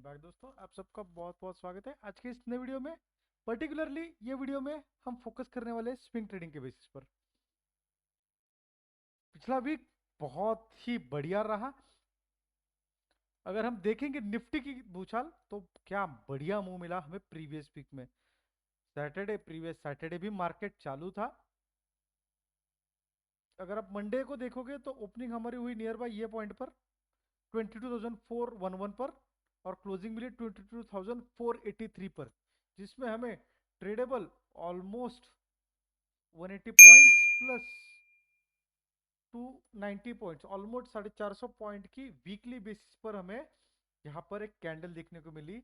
Welcome back दोस्तों, आप सबका बहुत बहुत स्वागत है आज के इस नए वीडियो में। पर्टिकुलरली ये वीडियो में हम फोकस करने वाले स्विंग ट्रेडिंग के बेसिस पर। पिछला वीक बहुत ही बढ़िया रहा। अगर हम देखेंगे निफ्टी की भूचाल तो क्या बढ़िया मुंह मिला हमें प्रीवियस वीक में। प्रीवियस सैटरडे भी मार्केट चालू था। अगर आप मंडे को देखोगे तो ओपनिंग हमारी हुई नियर बाय ये पॉइंट पर 22,411 पर, और क्लोजिंग मिली 22,483 पर, जिसमें हमें tradable almost 180 points plus 290 points, almost 450 point की वीकली बेसिस पर हमें यहाँ पर एक कैंडल देखने को मिली।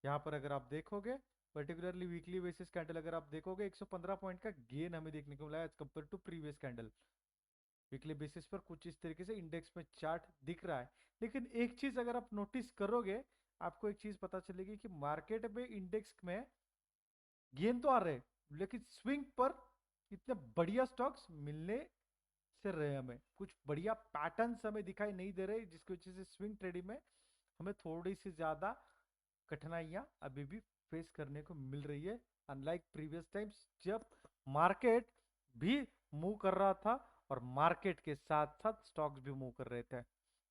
यहाँ पर अगर आप देखोगे पर्टिकुलरली वीकली बेसिस कैंडल अगर आप देखोगे 115 पॉइंट का गेन हमें देखने को मिला as compare to previous candle. Weekly basis पर कुछ इस तरीके से इंडेक्स में चार्ट दिख रहा है। लेकिन एक चीज अगर आप नोटिस करोगे, आपको एक चीज पता चलेगी कि मार्केट में इंडेक्स में गेन तो आ रहे लेकिन स्विंग पर इतने बढ़िया स्टॉक्स मिलने से रहे, हमें कुछ बढ़िया पैटर्न्स हमें दिखाई नहीं दे रहे, जिसकी वजह से स्विंग ट्रेडिंग में हमें थोड़ी सी ज्यादा कठिनाइयां अभी भी फेस करने को मिल रही है, अनलाइक प्रीवियस टाइम्स जब मार्केट भी मूव कर रहा था और मार्केट के साथ साथ स्टॉक्स भी मूव कर रहे थे।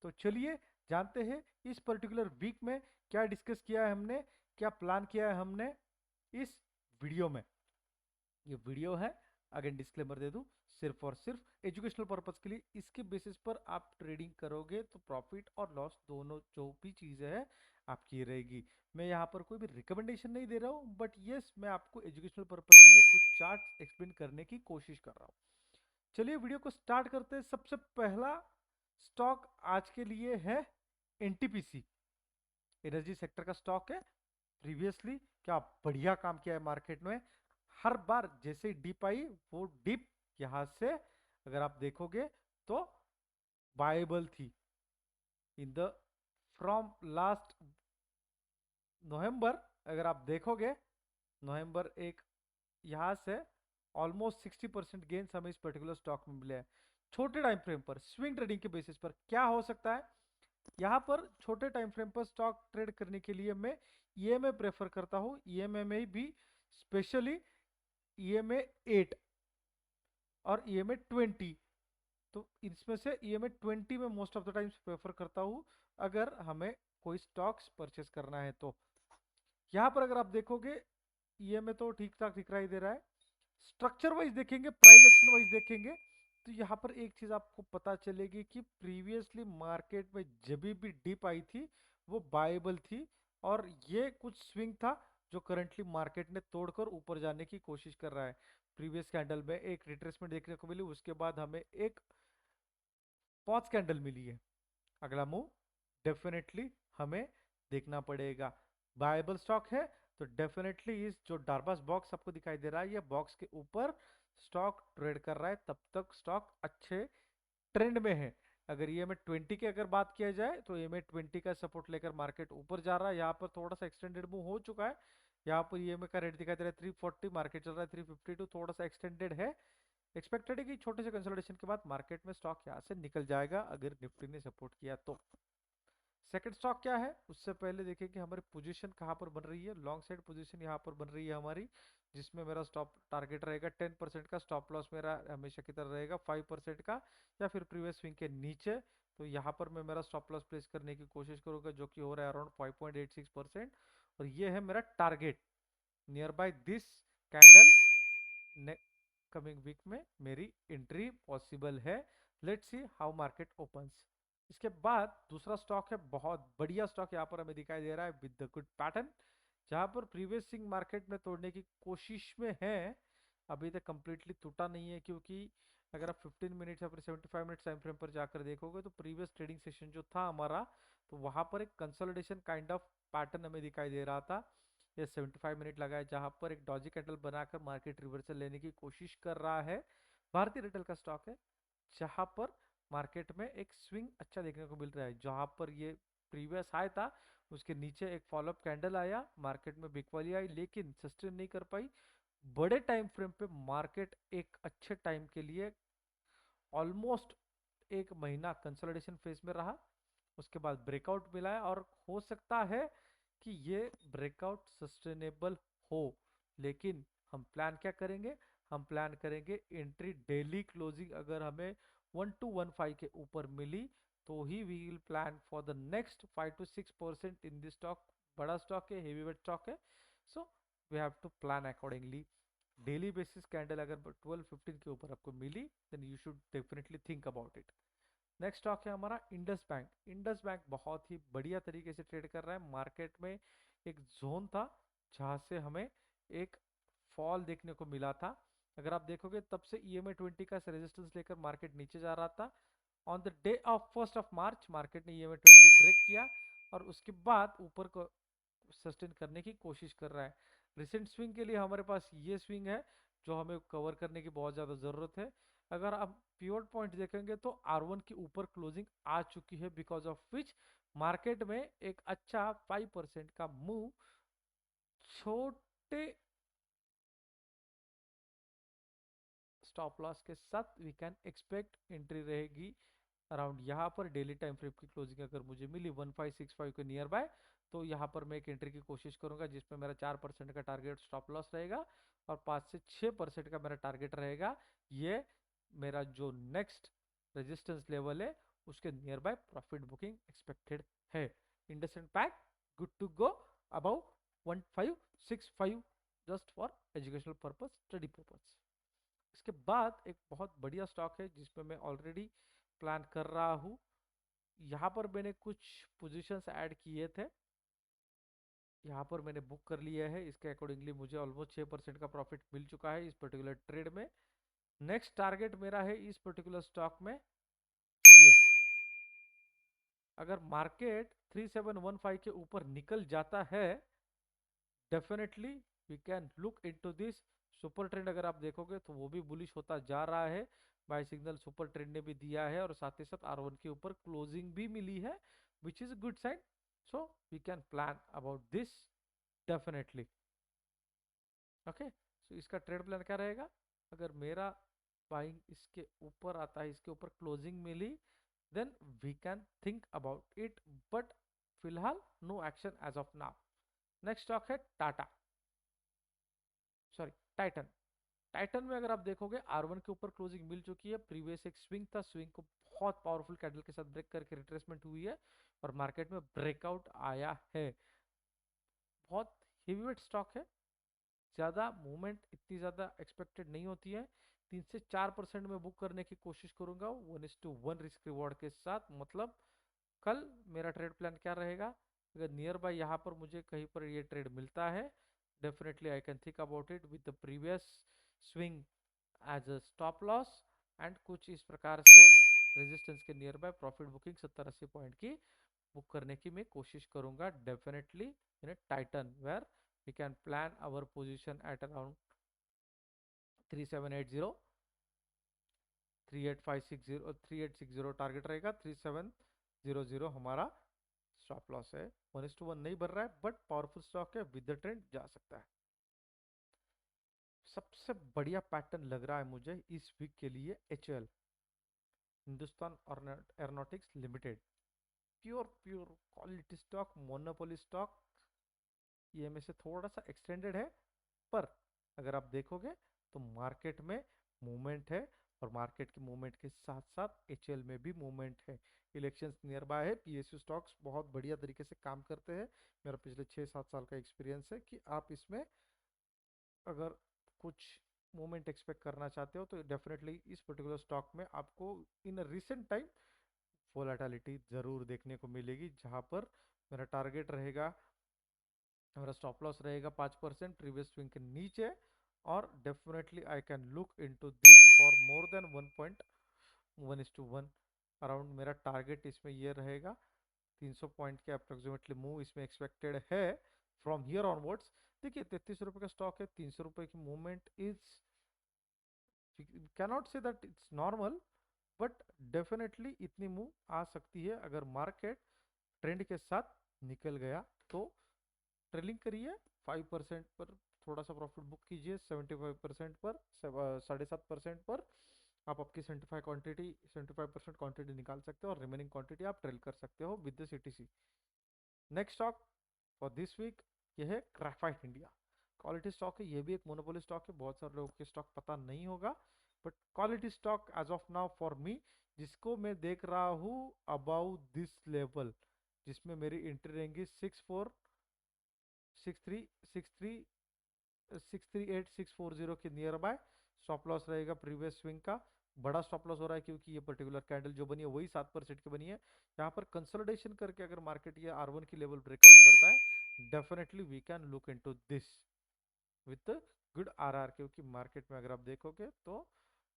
तो चलिए जानते हैं इस पर्टिकुलर वीक में क्या डिस्कस किया है हमने, क्या प्लान किया है हमने इस वीडियो में। ये वीडियो है, अगेन डिस्क्लेमर दे दूं, सिर्फ और सिर्फ एजुकेशनल पर्पस के लिए। इसके बेसिस पर आप ट्रेडिंग करोगे तो प्रॉफिट और लॉस दोनों जो भी चीजें है आपकी रहेगी। मैं यहाँ पर कोई भी रिकमेंडेशन नहीं दे रहा हूँ, बट यस मैं आपको एजुकेशनल पर्पस के लिए कुछ चार्ट एक्सप्लेन करने की कोशिश कर रहा हूँ। चलिए वीडियो को स्टार्ट करते हैं। सबसे पहला स्टॉक आज के लिए है एनटीपीसी, एनर्जी सेक्टर का स्टॉक है। प्रीवियसली क्या बढ़िया काम किया है मार्केट में। हर बार जैसे डिप आई वो डिप यहां से अगर आप देखोगे तो बायबल थी इन द फ्रॉम लास्ट नवंबर। अगर आप देखोगे नवंबर एक यहां से ऑलमोस्ट 60% गेन्स हमें इस पर्टिकुलर स्टॉक में मिले हैं। छोटे टाइम फ्रेम पर स्विंग ट्रेडिंग के बेसिस पर क्या हो सकता है, यहाँ पर छोटे टाइम फ्रेम पर स्टॉक ट्रेड करने के लिए मैं ईएमए प्रेफर करता हूँ। ईएमए में भी स्पेशली ईएमए 8 और ईएमए 20, तो इसमें से ईएमए 20 में most of the times prefer करता हूँ अगर हमें कोई स्टॉक्स परचेस करना है तो। यहाँ पर अगर आप देखोगे ईएमए तो ठीक ठाक दिखाई दे रहा है। स्ट्रक्चर वाइज देखेंगे, प्राइस एक्शन वाइज देखेंगे तो यहाँ पर एक चीज आपको पता चलेगी कि प्रीवियसली मार्केट में जब भी डिप आई थी वो बायबल थी, और ये कुछ स्विंग था जो करंटली मार्केट ने तोड़कर ऊपर जाने की कोशिश कर रहा है। प्रीवियस कैंडल में एक रिट्रेसमेंट देखने को मिली, उसके बाद हमें एक पॉज कैंडल मिली है। अगला मूव डेफिनेटली हमें देखना पड़ेगा। बायबल स्टॉक है तो डेफिनेटली इस जो डार्बास बॉक्स आपको दिखाई दे रहा है, ये बॉक्स के ऊपर स्टॉक ट्रेड कर रहा है, तब तक स्टॉक अच्छे ट्रेंड में है। अगर ये में 20 की अगर बात किया जाए तो ये में 20 का सपोर्ट लेकर मार्केट ऊपर जा रहा है। यहाँ पर थोड़ा सा एक्सटेंडेड मूव हो चुका है। यहाँ पर ईएमए का रेट दिखाई दे रहा है 340, मार्केट चल रहा है 352, थोड़ा सा एक्सटेंडेड है। एक्सपेक्टेड है कि छोटे से कंसोलिडेशन के बाद मार्केट में स्टॉक यहाँ से निकल जाएगा अगर निफ्टी ने सपोर्ट किया तो। सेकंड स्टॉक क्या है उससे पहले देखें कि हमारी पोजीशन कहाँ पर बन रही है। लॉन्ग साइड पोजीशन यहाँ पर बन रही है हमारी, जिसमें मेरा स्टॉप टारगेट रहेगा 10% का। स्टॉप लॉस मेरा हमेशा की तरह रहेगा 5% का, या फिर प्रीवियस स्विंग के नीचे। तो यहाँ पर मैं मेरा स्टॉप लॉस प्लेस करने की कोशिश करूंगा जो कि हो रहा है अराउंड 5.86%, और ये है मेरा target. Nearby this candle coming week में मेरी एंट्री पॉसिबल है। Let's see how market opens. इसके बाद दूसरा स्टॉक है, बहुत बढ़िया स्टॉक यहाँ पर हमें दिखाई दे रहा है विद द गुड पैटर्न, जहां पर प्रीवियस सिंग मार्केट में तोड़ने की कोशिश में है। अभी तक कंप्लीटली टूटा नहीं है, क्योंकि अगर आप 15 मिनट या फिर 75 मिनट टाइम फ्रेम पर जाकर देखोगे तो प्रीवियस ट्रेडिंग सेशन जो था हमारा, तो वहां पर एक कंसोलिडेशन काइंड ऑफ पैटर्न हमें दिखाई दे रहा था। ये 75 मिनट लगा है जहां पर एक डॉजी कैंडल बनाकर मार्केट रिवर्सल लेने की कोशिश कर रहा है। भारतीय रिटेल का स्टॉक है जहां पर मार्केट में एक स्विंग अच्छा देखने को मिल रहा है। जहां पर ये प्रीवियस हाई था उसके नीचे एक फॉलोअप कैंडल आया, मार्केट में बिकवाली आई लेकिन सस्टेन नहीं कर पाई। बड़े टाइम फ्रेम पे मार्केट एक अच्छे टाइम के लिए ऑलमोस्ट एक महीना कंसोलिडेशन फेज में रहा, उसके बाद ब्रेकआउट मिला है, और हो सकता है कि ये ब्रेकआउट सस्टेनेबल हो, लेकिन हम प्लान क्या करेंगे, हम प्लान करेंगे एंट्री डेली क्लोजिंग अगर हमें 1215 के ऊपर मिली तो ही we will plan for the next 5 to 6% in this stock. बड़ा स्टॉक है, हेवी वेट स्टॉक है, so we have to plan accordingly. Daily basis candle अगर 1215 के ऊपर आपको मिली then you should definitely think about it. Next stock है हमारा इंडस बैंक। इंडस बैंक बहुत ही बढ़िया तरीके से ट्रेड कर रहा है। मार्केट में एक जोन था जहां से हमें एक फॉल देखने को मिला था। अगर आप देखोगे तब से EMA 20 का रेजिस्टेंस लेकर मार्केट नीचे जा रहा था। On the day of 1 March market ने EMA 20 ब्रेक किया और उसके बाद ऊपर को सस्टेन करने की कोशिश कर रहा है। रिसेंट स्विंग के लिए हमारे पास ये स्विंग है जो हमें कवर करने की बहुत ज़्यादा ज़रूरत है। अगर आप पिवट पॉइंट देखेंगे तो R1 के ऊपर क्लोजिंग आ चुकी है, बिकॉज ऑफ विच मार्केट में एक अच्छा 5% का मूव छोटे स्टॉप लॉस के साथ वी कैन एक्सपेक्ट एंट्री रहेगी अराउंड यहाँ पर। डेली टाइम फ्रेम की क्लोजिंग अगर मुझे मिली 1565 के नियर बाय तो यहाँ पर मैं एक एंट्री की कोशिश करूंगा जिसमें मेरा 4% का टारगेट स्टॉप लॉस रहेगा और 5 से 6% का मेरा टारगेट रहेगा। ये मेरा जो नेक्स्ट रेजिस्टेंस लेवल है उसके near by profit booking expected है। IndusInd Bank good to go above 1565 just for educational purpose, study purpose. इसके बाद एक बहुत बढ़िया स्टॉक है जिसमें मैं ऑलरेडी प्लान कर रहा हूँ। यहाँ पर मैंने कुछ पोजीशंस ऐड किए थे, यहाँ पर मैंने बुक कर लिया है। इसके अकॉर्डिंगली मुझे ऑलमोस्ट 6% का प्रॉफिट मिल चुका है इस पर्टिकुलर ट्रेड में। नेक्स्ट टारगेट मेरा है इस पर्टिकुलर स्टॉक में ये, अगर मार्केट 3715 के ऊपर निकल जाता है definitely we can look into this. Super trend अगर आप देखोगे तो वो भी बुलिश होता जा रहा है, बाय सिग्नल सुपर ट्रेंड ने भी दिया है और साथ ही साथ R1 के ऊपर क्लोजिंग भी मिली है which is good sign. So we can plan about this definitely. Okay, so इसका ट्रेड प्लान क्या रहेगा, अगर मेरा बाइंग इसके ऊपर आता है, इसके ऊपर क्लोजिंग मिली then we can think about it, but फिलहाल no action as of now. Next stock है टाटा, सॉरी टाइटन। टाइटन में अगर आप देखोगे R1 के ऊपर क्लोजिंग मिल चुकी है। प्रीवियस एक स्विंग था, स्विंग को बहुत पावरफुल कैंडल के साथ ब्रेक करके रिट्रेसमेंट हुई है और मार्केट में ब्रेकआउट आया है। बहुत हेवीवेट स्टॉक है, ज्यादा मूवमेंट इतनी ज्यादा एक्सपेक्टेड नहीं होती है। 3 से 4% में बुक करने की कोशिश करूंगा 1:1 रिस्क रिवॉर्ड के साथ। मतलब कल मेरा ट्रेड प्लान क्या रहेगा, अगर नियर बाय यहाँ पर मुझे कहीं पर ये ट्रेड मिलता है definitely I can think about it with the previous swing as a stop loss and कुछ इस प्रकार से रेजिस्टेंस के near bye profit booking 70-80 point की बुक करने की मैं कोशिश करूंगा definitely in Titan where we can plan our position at around 3780, 3860, 3860 target रहेगा, 3700 हमारा स्टॉप लॉस है। 1:1 नहीं बढ़ रहा है बट पावरफुल स्टॉक है, विद द ट्रेंड जा सकता है। सबसे बढ़िया पैटर्न लग रहा है मुझे इस वीक के लिए HAL, Hindustan aeronautics limited. Pure pure quality stock, monopoly stock. ये में से थोड़ा सा एक्सटेंडेड है पर अगर आप देखोगे तो मार्केट में मूवमेंट है और मार्केट के मूवमेंट के साथ साथ HAL में भी मूवमेंट है। इलेक्शंस नियर बाय है, PSU स्टॉक्स बहुत बढ़िया तरीके से काम करते हैं। मेरा पिछले 6-7 साल का एक्सपीरियंस है कि आप इसमें अगर कुछ मूवमेंट एक्सपेक्ट करना चाहते हो तो डेफिनेटली इस पर्टिकुलर स्टॉक में आपको इन रिसेंट टाइम वोलेटिलिटी जरूर देखने को मिलेगी, जहां पर मेरा टारगेट रहेगा, मेरा स्टॉप लॉस रहेगा 5% प्रीवियस स्विंग के नीचे और definitely I can look into this for more than 1.1:1 around. मेरा टारगेट इसमें ये रहेगा, 300 पॉइंट के अप्रोक्सीमेटली मूव इसमें एक्सपेक्टेड है फ्रॉम हियर ऑनवर्ड्स। देखिए 33 रुपए का स्टॉक है, 300 रुपए की movement is cannot say that it's normal but definitely इतनी मूव आ सकती है अगर मार्केट ट्रेंड के साथ निकल गया तो। ट्रेलिंग करिए 5% पर, थोड़ा सा प्रॉफिट बुक कीजिए 75% पर, 7.5% पर आप आपकी 75% क्वांटिटी निकाल सकते हो और रिमेनिंग क्वांटिटी आप ट्रेल कर सकते हो with the CTC। Next stock for this week ये है ग्रेफाइट इंडिया। क्वालिटी स्टॉक है, ये भी एक मोनोपोली स्टॉक है, बहुत सारे लोगों के स्टॉक पता नहीं होगा, but quality stock as of now for me, जिसको मैं देख रहा हूँ अबाउ दिस लेवल, जिसमें मेरी एंट्री रहेंगी 636363638 के नियर बाय। स्टॉप लॉस रहेगा प्रीवियस स्विंग का, बड़ा स्टॉप लॉस हो रहा है क्योंकि ये पर्टिकुलर कैंडल जो बनी है वही 7% की बनी है। यहाँ पर कंसोलिडेशन करके अगर मार्केट ये R1 की लेवल ब्रेकआउट करता है, definitely we can look into this with good RR, क्योंकि मार्केट में अगर आप देखोगे तो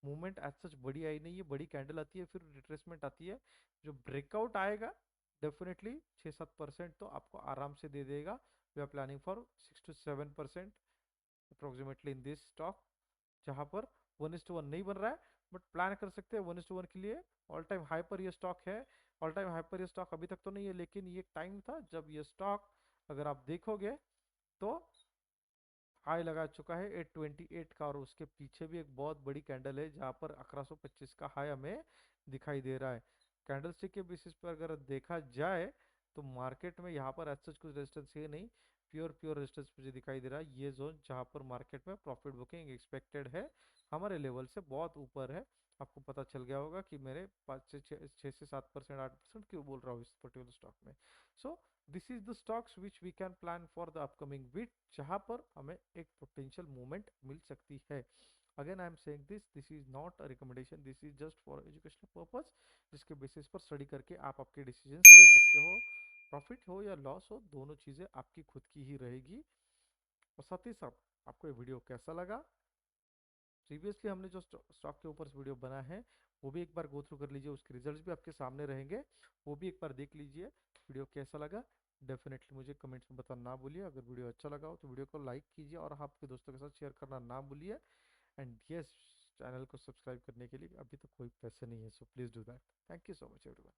मूवमेंट एज सच बड़ी आई नहीं है, बड़ी कैंडल आती है फिर रिट्रेसमेंट आती है, जो ब्रेकआउट आएगा डेफिनेटली 6-7% तो आपको आराम से दे देगा। We are planning for 6 to 7% approximately in this stock, जहां पर 1:1 नहीं बन रहा है, बट प्लान कर सकते हैं 1:1 के लिए। ऑल टाइम हाई पर ये स्टॉक है, ऑल टाइम हाई पर ये स्टॉक अभी तक तो नहीं है, लेकिन ये टाइम था जब ये स्टॉक अगर आप देखोगे तो हाई लगा चुका है 828 का, और उसके पीछे भी एक बहुत बड़ी कैंडल है जहां पर 1125 का हाई हमें दिखाई दे रहा है। कैंडल स्टिक के बेसिस पर अगर देखा जाए तो मार्केट में यहाँ पर ऐसा कुछ रेजिस्टेंस है नहीं, प्योर प्योर रेजिस्टेंस मुझे दिखाई दे रहा है ये जोन, जहाँ पर मार्केट में प्रॉफिट बुकिंग एक्सपेक्टेड है हमारे लेवल से बहुत ऊपर है। आपको पता चल गया होगा कि मेरे 5 से 7% 8% क्यों बोल रहा हूँ इस पर्टिकुलर स्टॉक में। So this is the stocks which we can plan for the upcoming week, जहां पर हमें एक पोटेंशियल मूवमेंट मिल सकती है। Again I am saying this is not a recommendation, this is just for educational purpose, जिसके basis पर study करके आप आपके डिसीजंस ले सकते हो। प्रॉफिट हो या लॉस हो, दोनों चीज़ें आपकी खुद की ही रहेगी। और साथ ही साथ आपको ये वीडियो कैसा लगा, प्रीवियसली हमने जो स्टॉक के ऊपर वीडियो बना है वो भी एक बार गो थ्रू कर लीजिए, उसके रिजल्ट्स भी आपके सामने रहेंगे, वो भी एक बार देख लीजिए। वीडियो कैसा लगा डेफिनेटली मुझे कमेंट्स में बताना ना भूलिए। अगर वीडियो अच्छा लगा हो तो वीडियो को लाइक कीजिए और आपके दोस्तों के साथ शेयर करना ना भूलिए। एंड यस, चैनल को सब्सक्राइब करने के लिए अभी तो कोई पैसे नहीं है, so please do that. Thank you so much everyone.